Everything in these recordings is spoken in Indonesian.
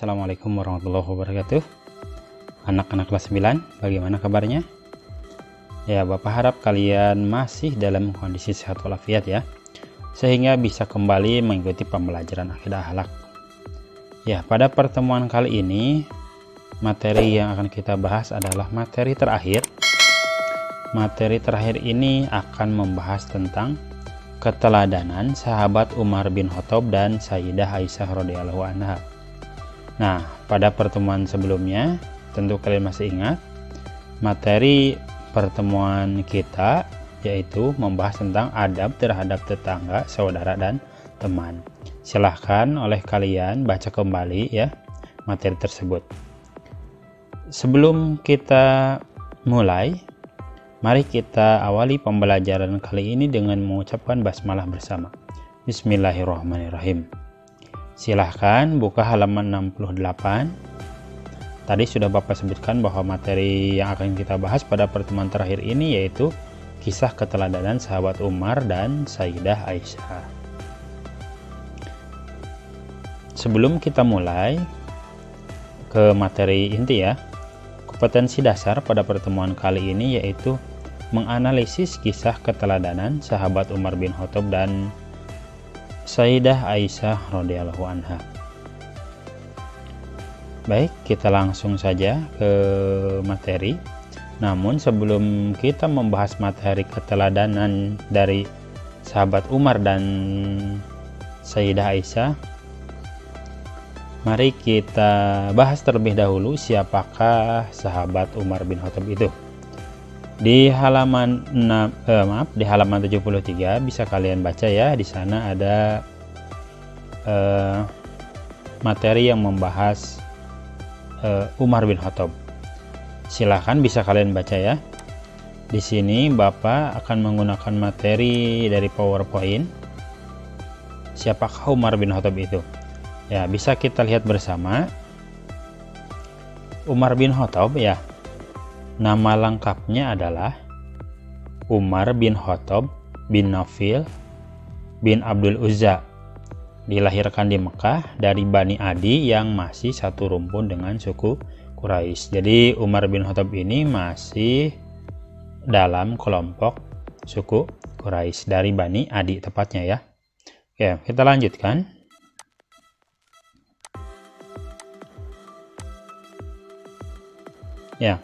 Assalamualaikum warahmatullahi wabarakatuh. Anak-anak kelas 9, bagaimana kabarnya? Ya, Bapak harap kalian masih dalam kondisi sehat walafiat ya, sehingga bisa kembali mengikuti pembelajaran akidah akhlak. Ya, pada pertemuan kali ini materi yang akan kita bahas adalah materi terakhir. Materi terakhir ini akan membahas tentang keteladanan sahabat Umar bin Khattab dan Sayyidah Aisyah radhiyallahu anha. Nah, pada pertemuan sebelumnya, tentu kalian masih ingat, materi pertemuan kita yaitu membahas tentang adab terhadap tetangga, saudara, dan teman. Silahkan oleh kalian baca kembali ya materi tersebut. Sebelum kita mulai, mari kita awali pembelajaran kali ini dengan mengucapkan basmalah bersama. Bismillahirrahmanirrahim. Silahkan buka halaman 68. Tadi sudah Bapak sebutkan bahwa materi yang akan kita bahas pada pertemuan terakhir ini yaitu kisah keteladanan sahabat Umar dan Sayyidah Aisyah. Sebelum kita mulai ke materi inti ya, kompetensi dasar pada pertemuan kali ini yaitu menganalisis kisah keteladanan sahabat Umar bin Khattab dan Sayyidah Aisyah radhiyallahu anha. Baik, kita langsung saja ke materi. Namun sebelum kita membahas materi keteladanan dari sahabat Umar dan Sayyidah Aisyah, mari kita bahas terlebih dahulu siapakah sahabat Umar bin Khattab itu. Di halaman 73 bisa kalian baca ya, di sana ada materi yang membahas Umar bin Khattab. Silahkan bisa kalian baca ya. Di sini Bapak akan menggunakan materi dari PowerPoint. Siapakah Umar bin Khattab itu? Ya, bisa kita lihat bersama. Umar bin Khattab ya, nama lengkapnya adalah Umar bin Khattab bin Naufil bin Abdul Uzza. Dilahirkan di Mekah dari Bani Adi yang masih satu rumpun dengan suku Quraisy. Jadi Umar bin Khattab ini masih dalam kelompok suku Quraisy dari Bani Adi tepatnya ya. Oke, kita lanjutkan. Ya.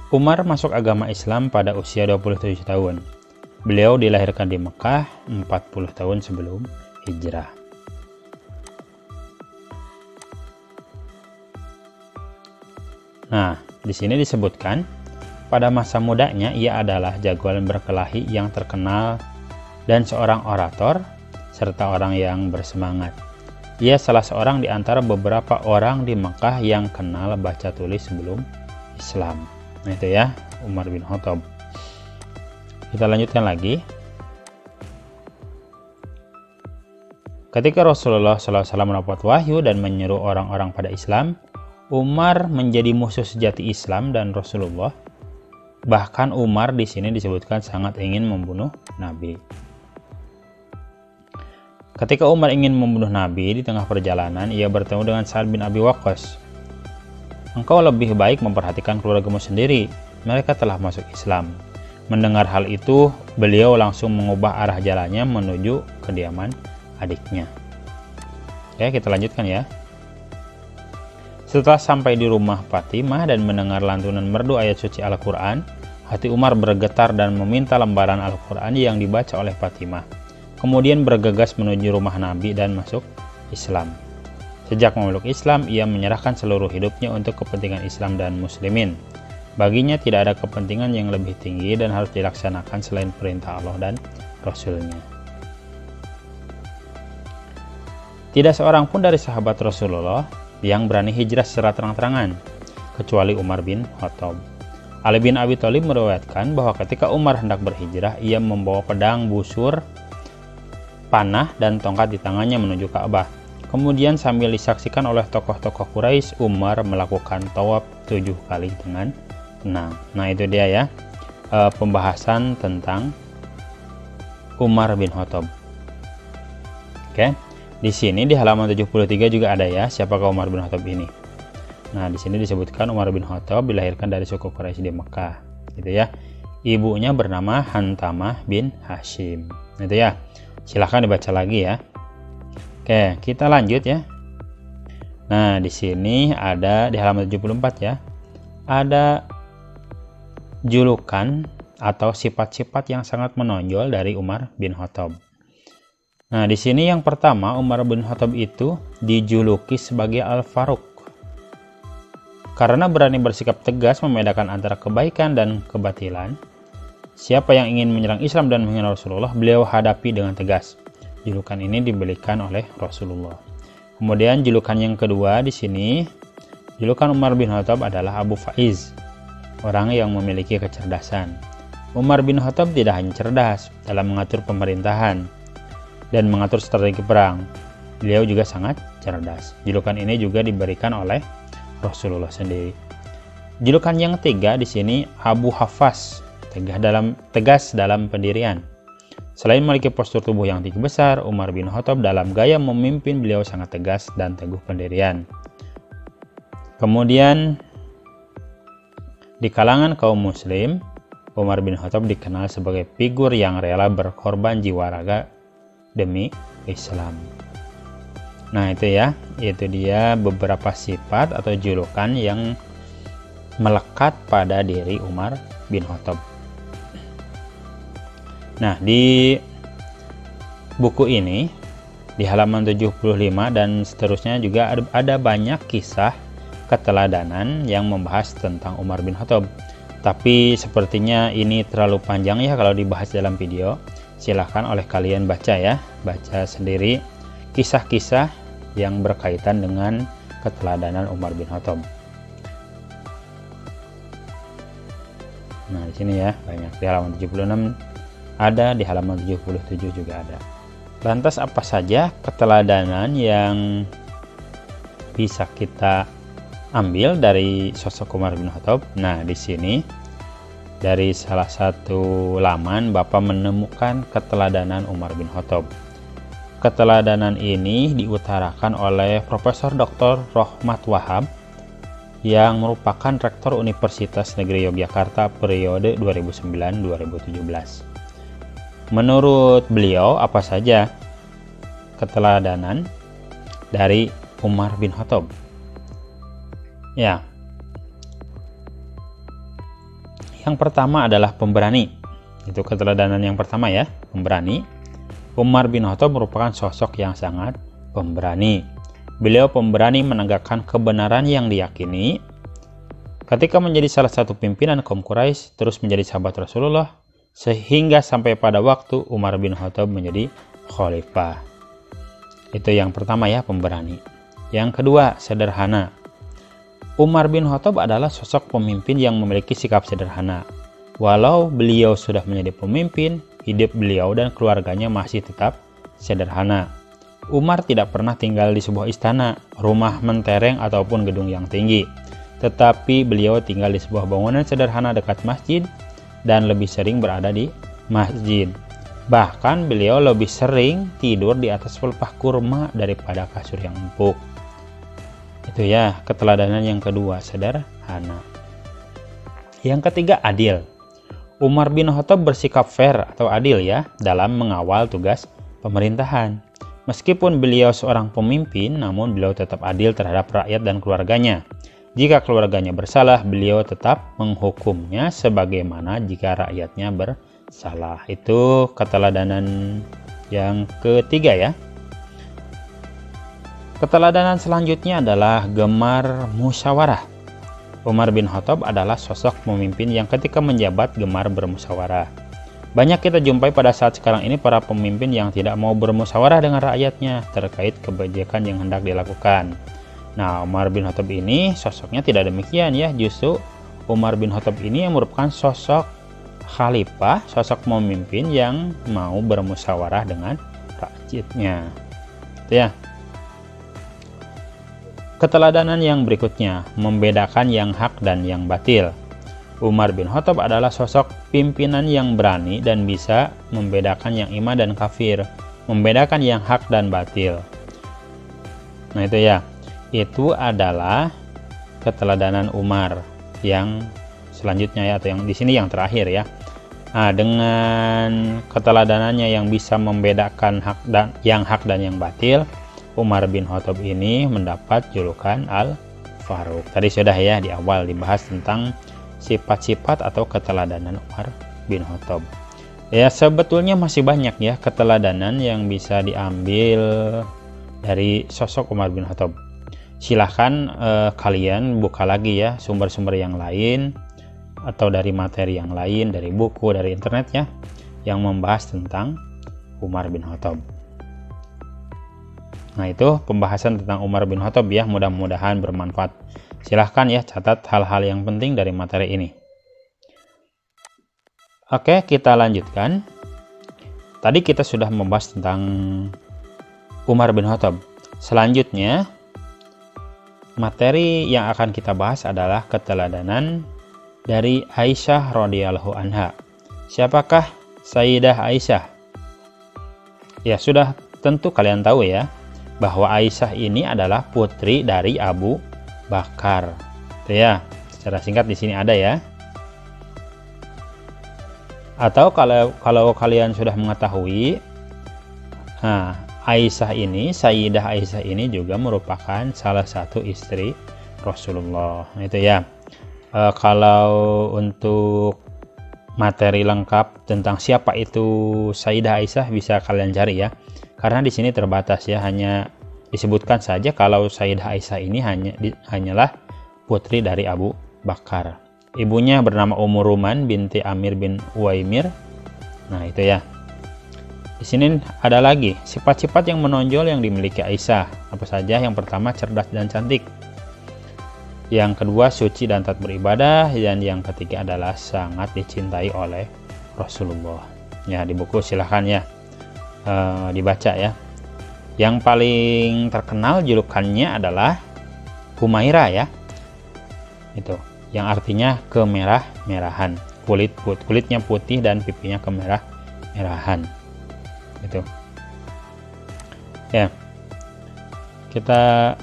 Umar masuk agama Islam pada usia 27 tahun. Beliau dilahirkan di Mekah 40 tahun sebelum hijrah. Nah, di sini disebutkan pada masa mudanya ia adalah jagoan berkelahi yang terkenal dan seorang orator serta orang yang bersemangat. Ia salah seorang di antara beberapa orang di Mekah yang kenal baca tulis sebelum Islam. Nah itu ya, Umar bin Khattab. Kita lanjutkan lagi. Ketika Rasulullah SAW mendapat wahyu dan menyeru orang-orang pada Islam, Umar menjadi musuh sejati Islam dan Rasulullah. Bahkan Umar di sini disebutkan sangat ingin membunuh Nabi. Ketika Umar ingin membunuh Nabi di tengah perjalanan, ia bertemu dengan Sa'ad bin Abi Waqqas. Engkau lebih baik memperhatikan keluargamu sendiri, mereka telah masuk Islam. Mendengar hal itu, beliau langsung mengubah arah jalannya menuju kediaman adiknya. Oke, kita lanjutkan ya. Setelah sampai di rumah Fatimah dan mendengar lantunan merdu ayat suci Al-Quran, hati Umar bergetar dan meminta lembaran Al-Quran yang dibaca oleh Fatimah. Kemudian bergegas menuju rumah Nabi dan masuk Islam. Sejak memeluk Islam, ia menyerahkan seluruh hidupnya untuk kepentingan Islam dan Muslimin. Baginya tidak ada kepentingan yang lebih tinggi dan harus dilaksanakan selain perintah Allah dan Rasul-Nya. Tidak seorang pun dari sahabat Rasulullah yang berani hijrah secara terang-terangan, kecuali Umar bin Khattab. Ali bin Abi Thalib meriwayatkan bahwa ketika Umar hendak berhijrah, ia membawa pedang, busur, panah, dan tongkat di tangannya menuju Ka'bah. Kemudian sambil disaksikan oleh tokoh-tokoh Quraisy, Umar melakukan tawaf 7 kali dengan tenang. Nah itu dia ya, pembahasan tentang Umar bin Khattab. Oke, Di sini di halaman 73 juga ada ya, siapakah Umar bin Khattab ini. Nah, di sini disebutkan Umar bin Khattab dilahirkan dari suku Quraisy di Mekah, gitu ya. Ibunya bernama Hantamah bin Hashim, gitu ya. Silahkan dibaca lagi ya. Oke, kita lanjut ya. Nah, di sini ada di halaman 74 ya. Ada julukan atau sifat-sifat yang sangat menonjol dari Umar bin Khattab. Nah, di sini yang pertama, Umar bin Khattab itu dijuluki sebagai Al-Faruq karena berani bersikap tegas membedakan antara kebaikan dan kebatilan. Siapa yang ingin menyerang Islam dan menghina Rasulullah, beliau hadapi dengan tegas. Julukan ini diberikan oleh Rasulullah. Kemudian julukan yang kedua di sini, julukan Umar bin Khattab adalah Abu Faiz, orang yang memiliki kecerdasan. Umar bin Khattab tidak hanya cerdas dalam mengatur pemerintahan dan mengatur strategi perang, beliau juga sangat cerdas. Julukan ini juga diberikan oleh Rasulullah sendiri. Julukan yang ketiga di sini Abu Hafas, tegas dalam pendirian. Selain memiliki postur tubuh yang tinggi besar, Umar bin Khattab dalam gaya memimpin beliau sangat tegas dan teguh pendirian. Kemudian di kalangan kaum muslim, Umar bin Khattab dikenal sebagai figur yang rela berkorban jiwa raga demi Islam. Nah, itu ya, itu dia beberapa sifat atau julukan yang melekat pada diri Umar bin Khattab. Nah, di buku ini di halaman 75 dan seterusnya juga ada banyak kisah keteladanan yang membahas tentang Umar bin Khattab. Tapi sepertinya ini terlalu panjang ya kalau dibahas dalam video. Silahkan oleh kalian baca ya, baca sendiri kisah-kisah yang berkaitan dengan keteladanan Umar bin Khattab. Nah, di sini ya banyak, di halaman 76 ada, di halaman 77 juga ada. Lantas apa saja keteladanan yang bisa kita ambil dari sosok Umar bin Khattab? Nah, di sini dari salah satu laman Bapak menemukan keteladanan Umar bin Khattab. Keteladanan ini diutarakan oleh Profesor Dr. Rohmat Wahab yang merupakan Rektor Universitas Negeri Yogyakarta periode 2009-2017. Menurut beliau, apa saja keteladanan dari Umar bin Khattab? Ya, yang pertama adalah pemberani. Itu keteladanan yang pertama ya, pemberani. Umar bin Khattab merupakan sosok yang sangat pemberani. Beliau pemberani menegakkan kebenaran yang diyakini. Ketika menjadi salah satu pimpinan kaum Quraisy, terus menjadi sahabat Rasulullah, sehingga sampai pada waktu Umar bin Khattab menjadi khalifah. Itu yang pertama ya, pemberani. Yang kedua, sederhana. Umar bin Khattab adalah sosok pemimpin yang memiliki sikap sederhana. Walau beliau sudah menjadi pemimpin, hidup beliau dan keluarganya masih tetap sederhana. Umar tidak pernah tinggal di sebuah istana, rumah mentereng ataupun gedung yang tinggi. Tetapi beliau tinggal di sebuah bangunan sederhana dekat masjid dan lebih sering berada di masjid. Bahkan beliau lebih sering tidur di atas pelepah kurma daripada kasur yang empuk. Itu ya, keteladanan yang kedua, sederhana. Yang ketiga, adil. Umar bin Khattab bersikap fair atau adil ya dalam mengawal tugas pemerintahan. Meskipun beliau seorang pemimpin, namun beliau tetap adil terhadap rakyat dan keluarganya. Jika keluarganya bersalah, beliau tetap menghukumnya sebagaimana jika rakyatnya bersalah. Itu keteladanan yang ketiga ya. Keteladanan selanjutnya adalah gemar musyawarah. Umar bin Khattab adalah sosok pemimpin yang ketika menjabat gemar bermusyawarah. Banyak kita jumpai pada saat sekarang ini para pemimpin yang tidak mau bermusyawarah dengan rakyatnya terkait kebijakan yang hendak dilakukan. Nah, Umar bin Khattab ini sosoknya tidak demikian ya. Justru Umar bin Khattab ini yang merupakan sosok khalifah, sosok pemimpin yang mau bermusyawarah dengan rakyatnya. Itu ya. Keteladanan yang berikutnya, membedakan yang hak dan yang batil. Umar bin Khattab adalah sosok pimpinan yang berani dan bisa membedakan yang iman dan kafir, membedakan yang hak dan batil. Nah itu ya, itu adalah keteladanan Umar yang selanjutnya ya, atau yang di sini yang terakhir ya. Nah, dengan keteladanannya yang bisa membedakan hak dan yang batil, Umar bin Khattab ini mendapat julukan Al-Faruq. Tadi sudah ya di awal dibahas tentang sifat-sifat atau keteladanan Umar bin Khattab. Ya, sebetulnya masih banyak ya keteladanan yang bisa diambil dari sosok Umar bin Khattab. Silahkan kalian buka lagi ya sumber-sumber yang lain, atau dari materi yang lain, dari buku, dari internet ya, yang membahas tentang Umar bin Khattab. Nah itu pembahasan tentang Umar bin Khattab ya, mudah-mudahan bermanfaat. Silahkan ya catat hal-hal yang penting dari materi ini. Oke, kita lanjutkan. Tadi kita sudah membahas tentang Umar bin Khattab. Selanjutnya, materi yang akan kita bahas adalah keteladanan dari Aisyah radhiyallahu anha. Siapakah Sayyidah Aisyah? Ya, sudah tentu kalian tahu ya, bahwa Aisyah ini adalah putri dari Abu Bakar. Itu ya, secara singkat di sini ada ya. Atau kalau kalian sudah mengetahui, Aisyah ini, Sayyidah Aisyah ini juga merupakan salah satu istri Rasulullah. Itu ya. Kalau untuk materi lengkap tentang siapa itu Sayyidah Aisyah bisa kalian cari ya, karena di sini terbatas ya, hanya disebutkan saja kalau Sayyidah Aisyah ini hanyalah putri dari Abu Bakar. Ibunya bernama Ummu Ruman binti Amir bin Uwaimir. Nah itu ya. Di sini ada lagi sifat-sifat yang menonjol yang dimiliki Aisyah. Apa saja? Yang pertama, cerdas dan cantik. Yang kedua, suci dan taat beribadah. Dan yang ketiga adalah sangat dicintai oleh Rasulullah. Ya, di buku silahkan ya dibaca ya. Yang paling terkenal julukannya adalah Humaira ya. Itu, yang artinya kemerah-merahan. Kulitnya putih dan pipinya kemerah-merahan. Itu. Ya. Kita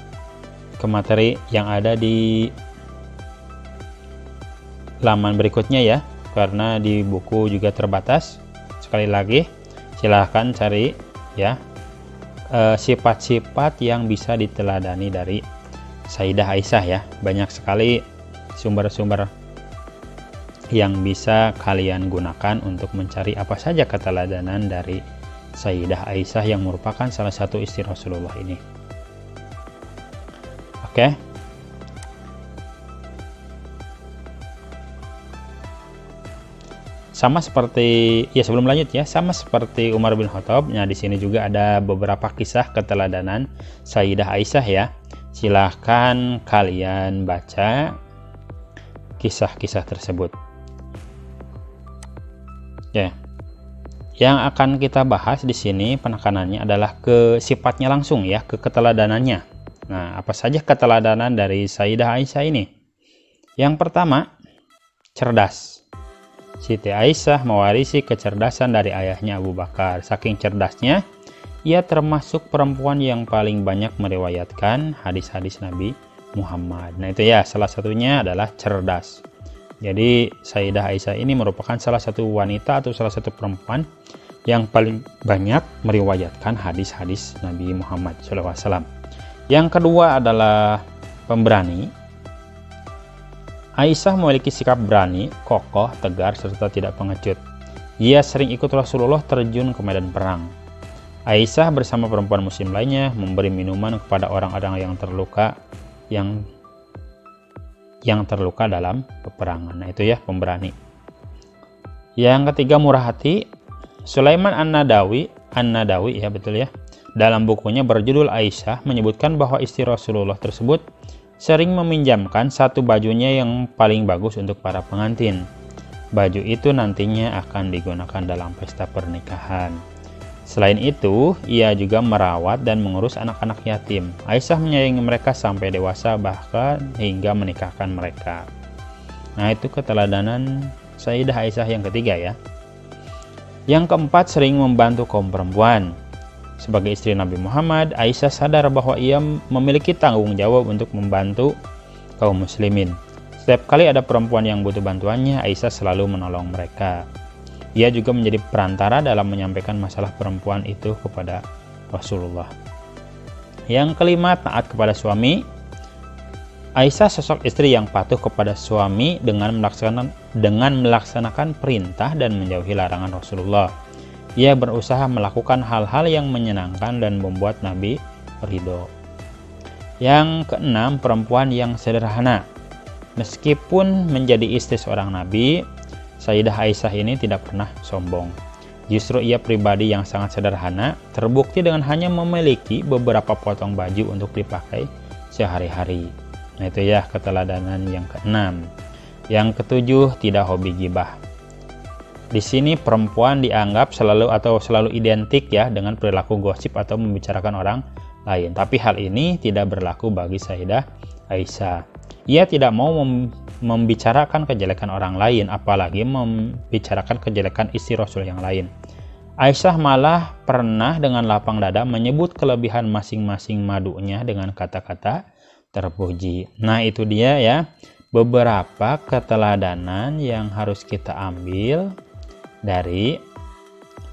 ke materi yang ada di laman berikutnya ya, karena di buku juga terbatas. Sekali lagi silahkan cari ya sifat-sifat yang bisa diteladani dari Sayyidah Aisyah ya. Banyak sekali sumber-sumber yang bisa kalian gunakan untuk mencari apa saja keteladanan dari Sayyidah Aisyah yang merupakan salah satu istri Rasulullah ini. Oke. Sama seperti ya, sebelum lanjut ya, sama seperti Umar bin Khattab. Nah, di sini juga ada beberapa kisah keteladanan Sayyidah Aisyah ya. Silahkan kalian baca kisah-kisah tersebut. Ya. Yang akan kita bahas di sini penekanannya adalah ke sifatnya langsung ya, ke keteladanannya. Nah, apa saja keteladanan dari Sayyidah Aisyah ini? Yang pertama, cerdas. Siti Aisyah mewarisi kecerdasan dari ayahnya Abu Bakar. Saking cerdasnya, ia termasuk perempuan yang paling banyak meriwayatkan hadis-hadis Nabi Muhammad. Nah, itu ya, salah satunya adalah cerdas. Jadi, Sayyidah Aisyah ini merupakan salah satu wanita atau salah satu perempuan yang paling banyak meriwayatkan hadis-hadis Nabi Muhammad SAW. Yang kedua adalah pemberani. Aisyah memiliki sikap berani, kokoh, tegar, serta tidak pengecut. Ia sering ikut Rasulullah terjun ke medan perang. Aisyah bersama perempuan muslim lainnya memberi minuman kepada orang-orang yang terluka dalam peperangan. Nah, itu ya, pemberani. Yang ketiga, murah hati. Sulaiman An-Nadawi ya, betul ya, dalam bukunya berjudul Aisyah menyebutkan bahwa istri Rasulullah tersebut sering meminjamkan satu bajunya yang paling bagus untuk para pengantin. Baju itu nantinya akan digunakan dalam pesta pernikahan. Selain itu, ia juga merawat dan mengurus anak-anak yatim. Aisyah menyayangi mereka sampai dewasa, bahkan hingga menikahkan mereka. Nah, itu keteladanan Sayyidah Aisyah yang ketiga ya. Yang keempat, sering membantu kaum perempuan. Sebagai istri Nabi Muhammad, Aisyah sadar bahwa ia memiliki tanggung jawab untuk membantu kaum muslimin. Setiap kali ada perempuan yang butuh bantuannya, Aisyah selalu menolong mereka. Ia juga menjadi perantara dalam menyampaikan masalah perempuan itu kepada Rasulullah. Yang kelima, taat kepada suami. Aisyah sosok istri yang patuh kepada suami dengan melaksanakan perintah dan menjauhi larangan Rasulullah. Ia berusaha melakukan hal-hal yang menyenangkan dan membuat Nabi ridho. Yang keenam, perempuan yang sederhana. Meskipun menjadi istri seorang Nabi, Sayyidah Aisyah ini tidak pernah sombong. Justru ia pribadi yang sangat sederhana, terbukti dengan hanya memiliki beberapa potong baju untuk dipakai sehari-hari. Nah, itu ya keteladanan yang keenam. Yang ketujuh, tidak hobi gibah. Di sini perempuan dianggap selalu identik ya dengan perilaku gosip atau membicarakan orang lain. Tapi hal ini tidak berlaku bagi Sayyidah Aisyah. Ia tidak mau membicarakan kejelekan orang lain, apalagi membicarakan kejelekan istri Rasul yang lain. Aisyah malah pernah dengan lapang dada menyebut kelebihan masing-masing madunya dengan kata-kata terpuji. Nah, itu dia ya beberapa keteladanan yang harus kita ambil dari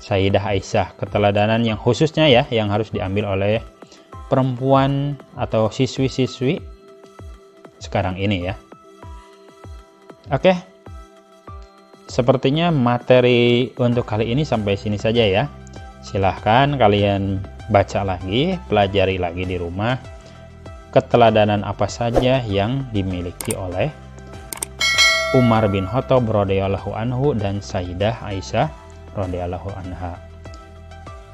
Sayyidah Aisyah. Keteladanan yang khususnya ya yang harus diambil oleh perempuan atau siswi-siswi sekarang ini ya. Oke, sepertinya materi untuk kali ini sampai sini saja ya. Silahkan kalian baca lagi, pelajari lagi di rumah keteladanan apa saja yang dimiliki oleh Umar bin Khattab radhiyallahu anhu dan Sayyidah Aisyah radhiyallahu anha.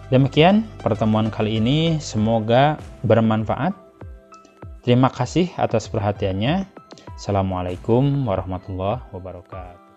Demikian pertemuan kali ini, semoga bermanfaat. Terima kasih atas perhatiannya. Assalamualaikum warahmatullahi wabarakatuh.